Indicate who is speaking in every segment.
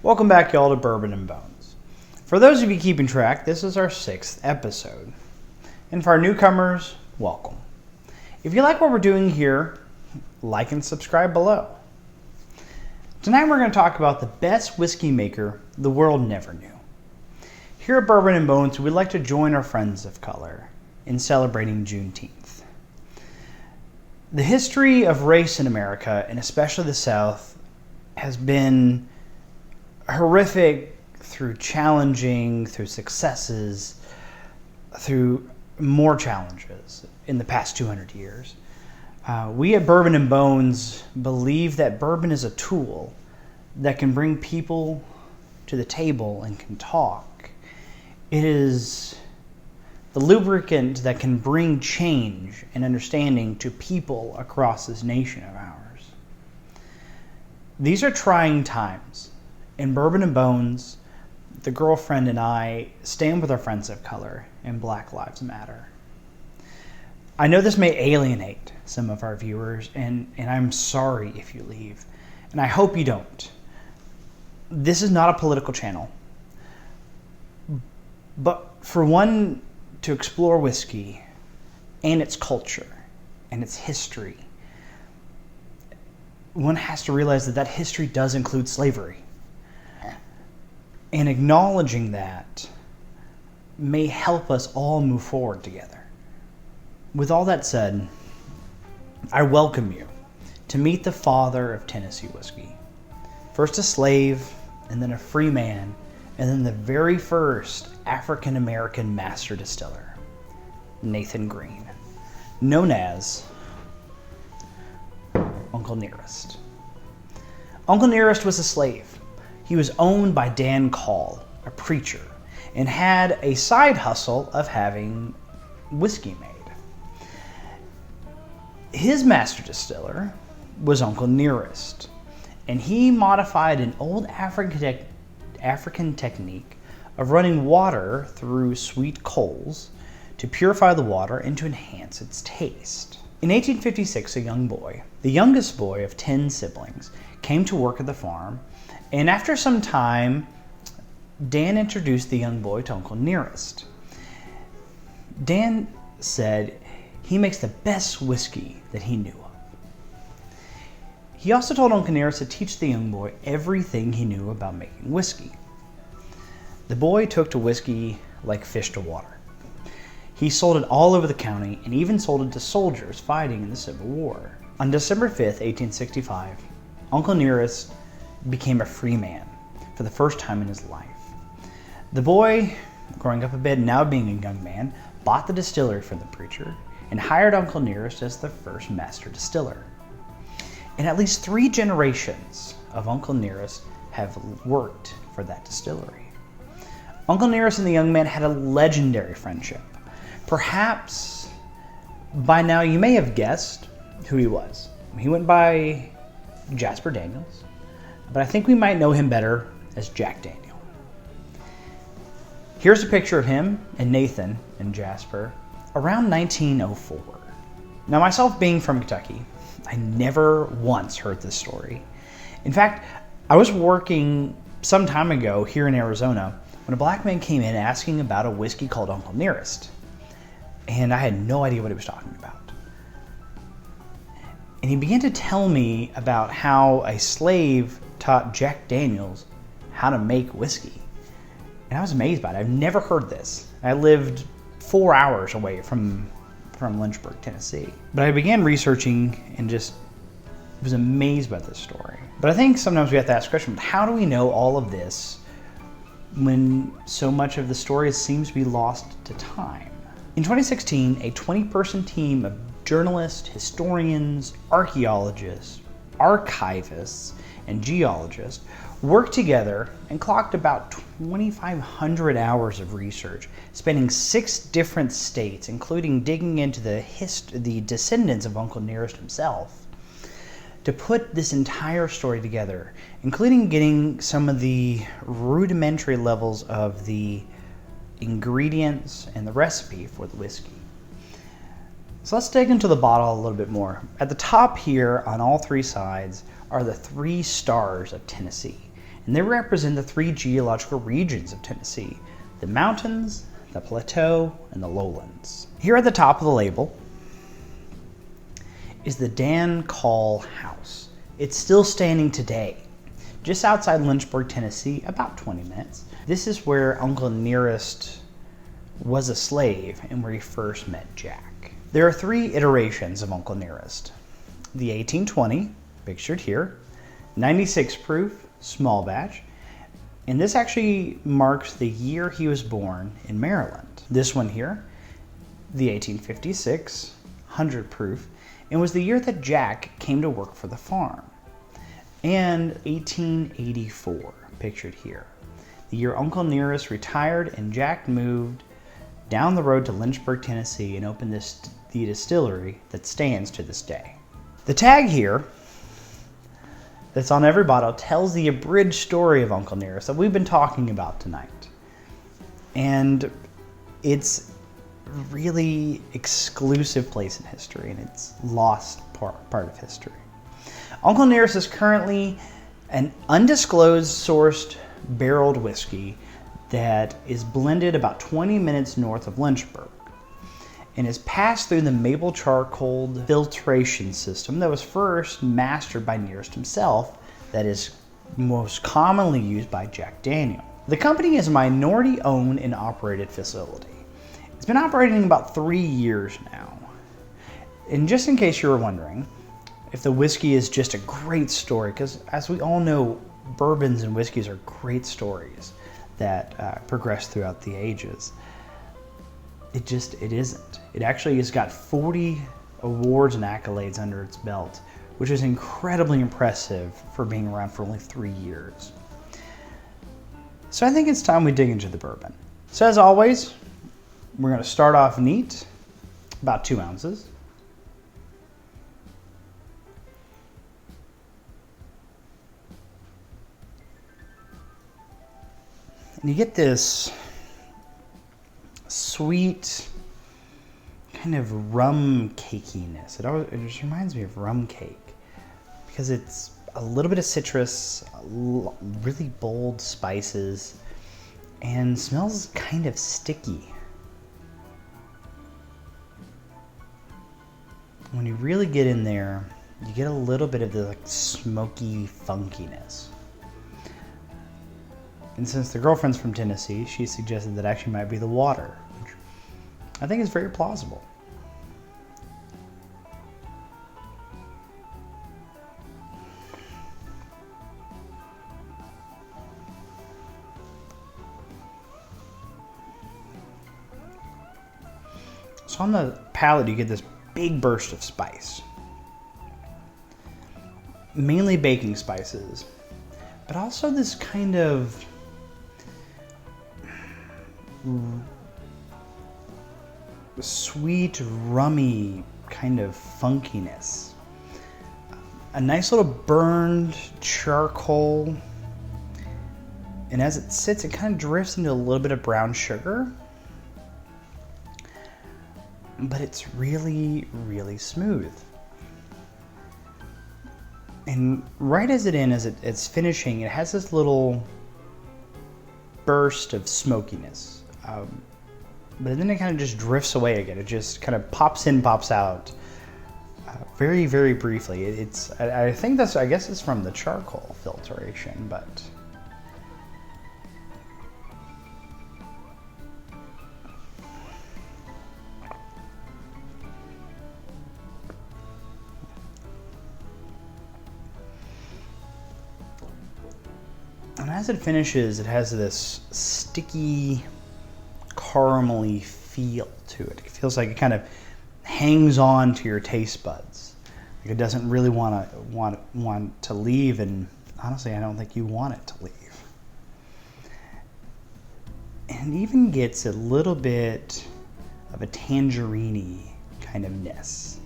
Speaker 1: Welcome back, y'all, to Bourbon and Bones. For those of you keeping track, this is our 6th episode. And for our newcomers, welcome. If you like what we're doing here, like and subscribe below. Tonight we're going to talk about the best whiskey maker the world never knew. Here at Bourbon and Bones, we'd like to join our friends of color in celebrating Juneteenth. The history of race in America, and especially the South, has been horrific through challenging, through successes, through more challenges in the past 200 years. We at Bourbon and Bones believe that bourbon is a tool that can bring people to the table and can talk. It is the lubricant that can bring change and understanding to people across this nation of ours. These are trying times. In Bourbon and Bones, the girlfriend and I stand with our friends of color, and Black Lives Matter. I know this may alienate some of our viewers, and I'm sorry if you leave, and I hope you don't. This is not a political channel, but for one to explore whiskey and its culture and its history, one has to realize that history does include slavery. And acknowledging that may help us all move forward together. With all that said, I welcome you to meet the father of Tennessee whiskey. First a slave, and then a free man, and then the very first African-American master distiller, Nathan Green, known as Uncle Nearest. Uncle Nearest was a slave. He was owned by Dan Call, a preacher, and had a side hustle of having whiskey made. His master distiller was Uncle Nearest, and he modified an old African technique of running water through sweet coals to purify the water and to enhance its taste. In 1856, a young boy, the youngest boy of 10 siblings, came to work at the farm. And after some time, Dan introduced the young boy to Uncle Nearest. Dan said he makes the best whiskey that he knew of. He also told Uncle Nearest to teach the young boy everything he knew about making whiskey. The boy took to whiskey like fish to water. He sold it all over the county and even sold it to soldiers fighting in the Civil War. On December 5th, 1865, Uncle Nearest became a free man for the first time in his life. The boy, growing up a bit and now being a young man, bought the distillery from the preacher and hired Uncle Nearest as the first master distiller. And at least 3 generations of Uncle Nearest have worked for that distillery. Uncle Nearest and the young man had a legendary friendship. Perhaps by now you may have guessed who he was. He went by Jasper Daniels, but I think we might know him better as Jack Daniel. Here's a picture of him and Nathan and Jasper around 1904. Now, myself being from Kentucky, I never once heard this story. In fact, I was working some time ago here in Arizona when a black man came in asking about a whiskey called Uncle Nearest, and I had no idea what he was talking about. And he began to tell me about how a slave taught Jack Daniels how to make whiskey. And I was amazed by it. I've never heard this. I lived 4 hours away from Lynchburg, Tennessee. But I began researching and just was amazed by this story. But I think sometimes we have to ask the question, how do we know all of this when so much of the story seems to be lost to time? In 2016, a 20-person team of journalists, historians, archaeologists, archivists, and geologists worked together and clocked about 2,500 hours of research, spanning 6 different states, including digging into the descendants of Uncle Nearest himself, to put this entire story together, including getting some of the rudimentary levels of the ingredients and the recipe for the whiskey. So let's dig into the bottle a little bit more. At the top here on all 3 sides are the 3 stars of Tennessee. and they represent the three geological regions of Tennessee: the mountains, the plateau, and the lowlands. Here at the top of the label is the Dan Call House. It's still standing today, just outside Lynchburg, Tennessee, about 20 minutes. This is where Uncle Nearest was a slave and where he first met Jack. There are three iterations of Uncle Nearest. The 1820, pictured here, 96 proof, small batch, and this actually marks the year he was born in Maryland. This one here, the 1856, 100 proof, and was the year that Jack came to work for the farm. And 1884, pictured here, the year Uncle Nearest retired and Jack moved down the road to Lynchburg, Tennessee, and opened the distillery that stands to this day. The tag here that's on every bottle tells the abridged story of Uncle Nearest that we've been talking about tonight. And it's a really exclusive place in history, and it's lost part of history. Uncle Nearest is currently an undisclosed sourced barreled whiskey that is blended about 20 minutes north of Lynchburg and is passed through the maple charcoal filtration system that was first mastered by Nearest himself, that is most commonly used by Jack Daniel. The company is a minority-owned and operated facility. It's been operating about 3 years now. And just in case you were wondering if the whiskey is just a great story, because as we all know, bourbons and whiskeys are great stories that progress throughout the ages. It isn't. It actually has got 40 awards and accolades under its belt, which is incredibly impressive for being around for only 3 years. So I think it's time we dig into the bourbon. So as always, we're going to start off neat, about 2 ounces. And you get this sweet kind of rum cakiness. It just reminds me of rum cake because it's a little bit of citrus, really bold spices, and smells kind of sticky. When you really get in there, you get a little bit of the like smoky funkiness. And since the girlfriend's from Tennessee, she suggested that actually might be the water, which I think is very plausible. So on the palate, you get this big burst of spice. Mainly baking spices, but also this kind of sweet, rummy kind of funkiness. A nice little burned charcoal. And as it sits, it kind of drifts into a little bit of brown sugar. But it's really, really smooth. And right as it's finishing, it has this little burst of smokiness. But then it kind of just drifts away again. It just kind of pops in, pops out very, very briefly. I guess it's from the charcoal filtration, but and as it finishes, it has this sticky, caramelly feel to it. It feels like it kind of hangs on to your taste buds. Like it doesn't really want to leave, and honestly, I don't think you want it to leave. And it even gets a little bit of a tangerine kind of ness,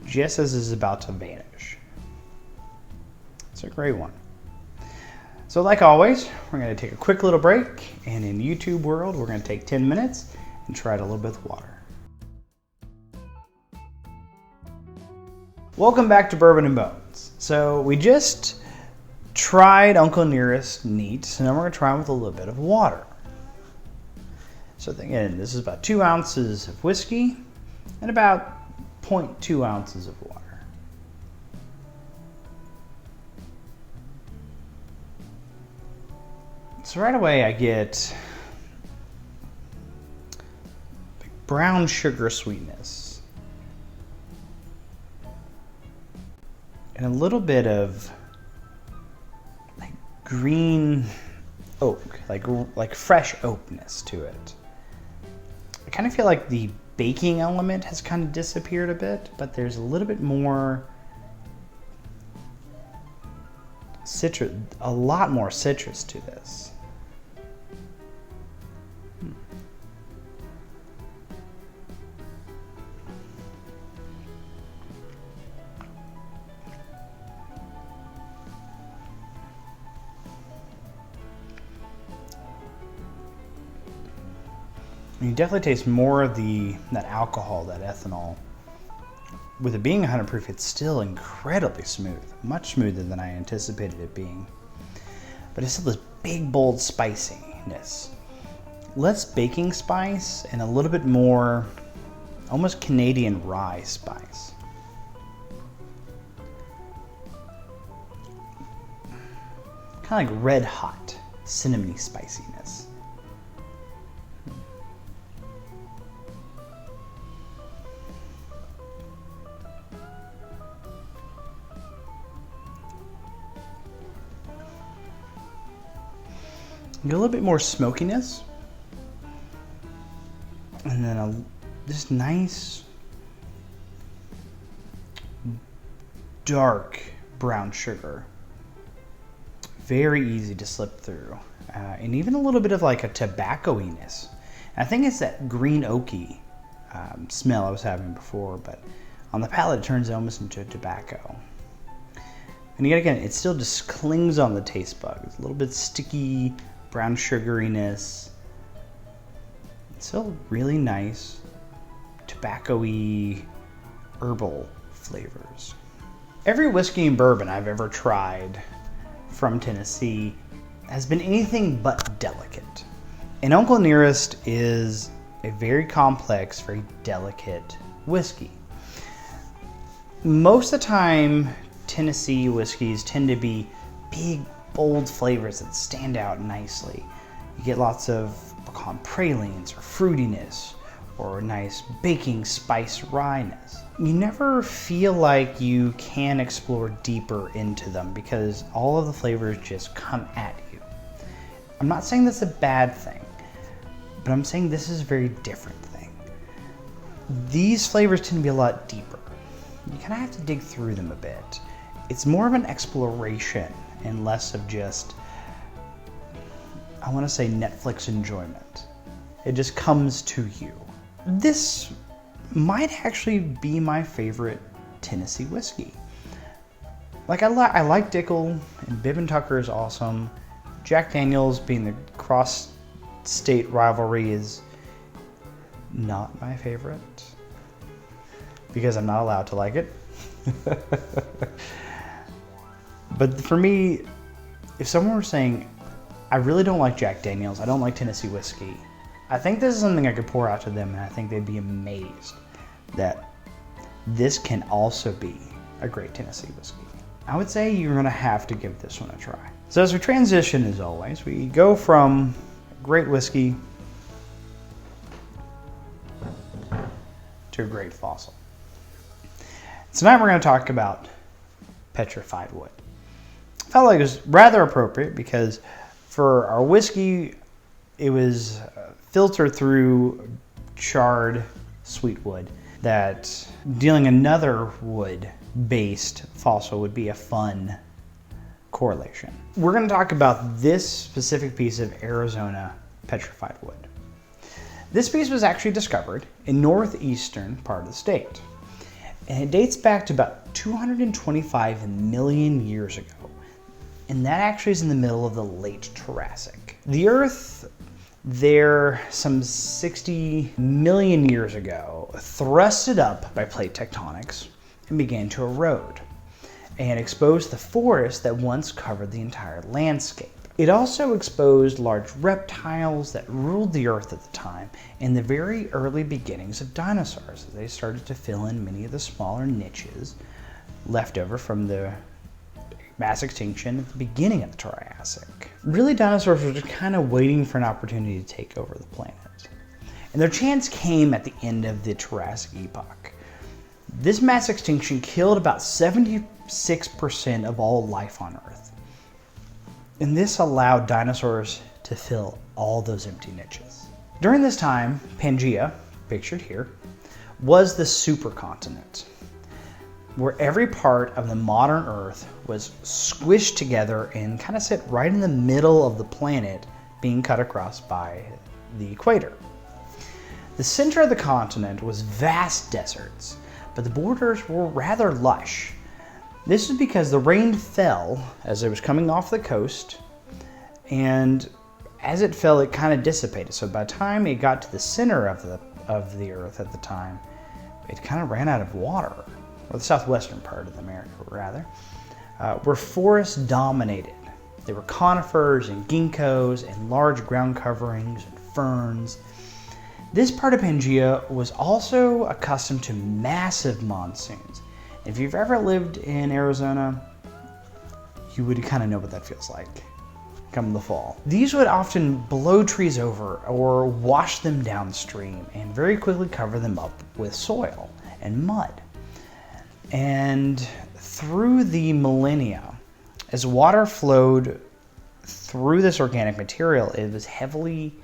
Speaker 1: just as it's about to vanish. It's a great one. So like always, we're going to take a quick little break, and in YouTube world, we're going to take 10 minutes and try it a little bit with water. Welcome back to Bourbon and Bones. So we just tried Uncle Nearest neat, so now we're going to try them with a little bit of water. So again, this is about 2 ounces of whiskey and about 0.2 ounces of water. So right away I get brown sugar sweetness and a little bit of like green oak, like fresh oakness to it. I kind of feel like the baking element has kind of disappeared a bit, but there's a little bit more citrus, a lot more citrus to this. You definitely taste more of that alcohol, that ethanol. With it being 100 proof, it's still incredibly smooth, much smoother than I anticipated it being. But it's still this big, bold spiciness. Less baking spice and a little bit more almost Canadian rye spice. Kind of like red hot, cinnamony spiciness. Get a little bit more smokiness, and then this nice dark brown sugar. Very easy to slip through, and even a little bit of like a tobacco-iness. I think it's that green oaky smell I was having before, but on the palate it turns almost into tobacco. And yet again, it still just clings on the taste buds. A little bit sticky, brown sugariness. It's still really nice, tobacco-y, herbal flavors. Every whiskey and bourbon I've ever tried from Tennessee has been anything but delicate. And Uncle Nearest is a very complex, very delicate whiskey. Most of the time, Tennessee whiskeys tend to be big, bold flavors that stand out nicely. You get lots of pecan pralines or fruitiness or nice baking spice wryness. You never feel like you can explore deeper into them because all of the flavors just come at you. I'm not saying that's a bad thing, but I'm saying this is a very different thing. These flavors tend to be a lot deeper. You kind of have to dig through them a bit. It's more of an exploration and less of just, I want to say, Netflix enjoyment. It just comes to you. This might actually be my favorite Tennessee whiskey. Like I like Dickel, and Bibb and Tucker is awesome. Jack Daniels, being the cross-state rivalry, is not my favorite because I'm not allowed to like it. But for me, if someone were saying, I really don't like Jack Daniels, I don't like Tennessee whiskey, I think this is something I could pour out to them, and I think they'd be amazed that this can also be a great Tennessee whiskey. I would say you're gonna have to give this one a try. So as we transition, as always, we go from great whiskey to a great fossil. Tonight we're gonna talk about petrified wood. I felt like it was rather appropriate because for our whiskey, it was filtered through charred sweet wood, that dealing another wood-based fossil would be a fun correlation. We're going to talk about this specific piece of Arizona petrified wood. This piece was actually discovered in northeastern part of the state, and it dates back to about 225 million years ago. And that actually is in the middle of the late Jurassic. The Earth there, some 60 million years ago, thrusted up by plate tectonics and began to erode. and exposed the forest that once covered the entire landscape. It also exposed large reptiles that ruled the earth at the time and the very early beginnings of dinosaurs. They started to fill in many of the smaller niches left over from the mass extinction at the beginning of the Triassic. Really, dinosaurs were just kind of waiting for an opportunity to take over the planet. And their chance came at the end of the Jurassic epoch. This mass extinction killed about 76% of all life on Earth. And this allowed dinosaurs to fill all those empty niches. During this time, Pangaea, pictured here, was the supercontinent, where every part of the modern Earth was squished together and kind of sit right in the middle of the planet, being cut across by the equator. The center of the continent was vast deserts, but the borders were rather lush. This is because the rain fell as it was coming off the coast, and as it fell, it kind of dissipated. So by the time it got to the center of the Earth at the time, it kind of ran out of water, or the southwestern part of America, rather, where forests dominated. There were conifers and ginkgos and large ground coverings and ferns. This part of Pangaea was also accustomed to massive monsoons. If you've ever lived in Arizona, you would kind of know what that feels like come the fall. These would often blow trees over or wash them downstream and very quickly cover them up with soil and mud. And through the millennia, as water flowed through this organic material, it was heavily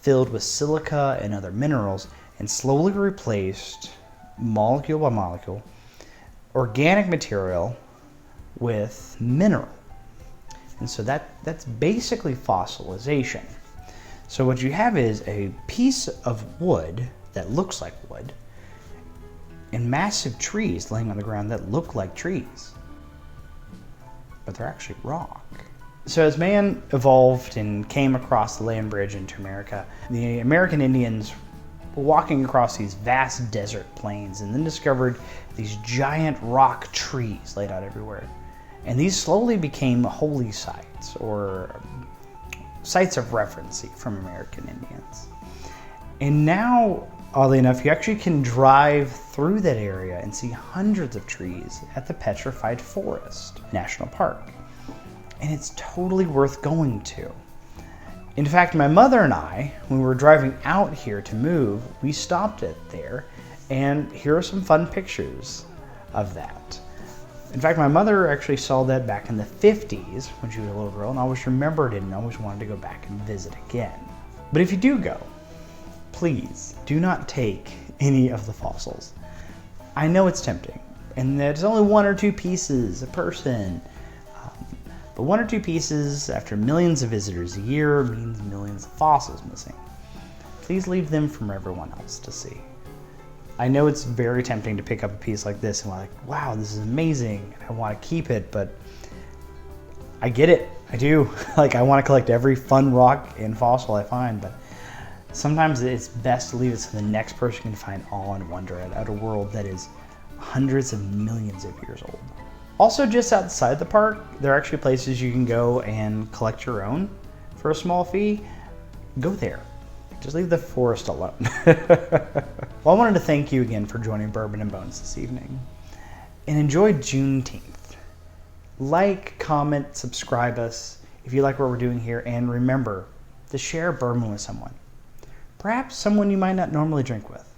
Speaker 1: filled with silica and other minerals and slowly replaced, molecule by molecule, organic material with mineral. And so that's basically fossilization. So what you have is a piece of wood that looks like wood and massive trees laying on the ground that look like trees, but they're actually rock. So as man evolved and came across the land bridge into America, the American Indians were walking across these vast desert plains and then discovered these giant rock trees laid out everywhere. And these slowly became holy sites, or sites of reference from American Indians. And now, oddly enough, you actually can drive through that area and see hundreds of trees at the Petrified Forest National Park. And it's totally worth going to. In fact, my mother and I, when we were driving out here to move, we stopped it there, and here are some fun pictures of that. In fact, my mother actually saw that back in the 50s when she was a little girl, and always remembered it and always wanted to go back and visit again. But if you do go, please do not take any of the fossils. I know it's tempting, and that it's only one or two pieces a person. But one or two pieces after millions of visitors a year means millions of fossils missing. Please leave them for everyone else to see. I know it's very tempting to pick up a piece like this and like, wow, this is amazing, and I want to keep it, but I get it, I do. Like, I want to collect every fun rock and fossil I find, but sometimes it's best to leave it so the next person can find awe and wonder at a world that is hundreds of millions of years old. Also, just outside the park, there are actually places you can go and collect your own for a small fee. Go there. Just leave the forest alone. Well, I wanted to thank you again for joining Bourbon and Bones this evening. And enjoy Juneteenth. Like, comment, subscribe us if you like what we're doing here. And remember to share bourbon with someone. Perhaps someone you might not normally drink with.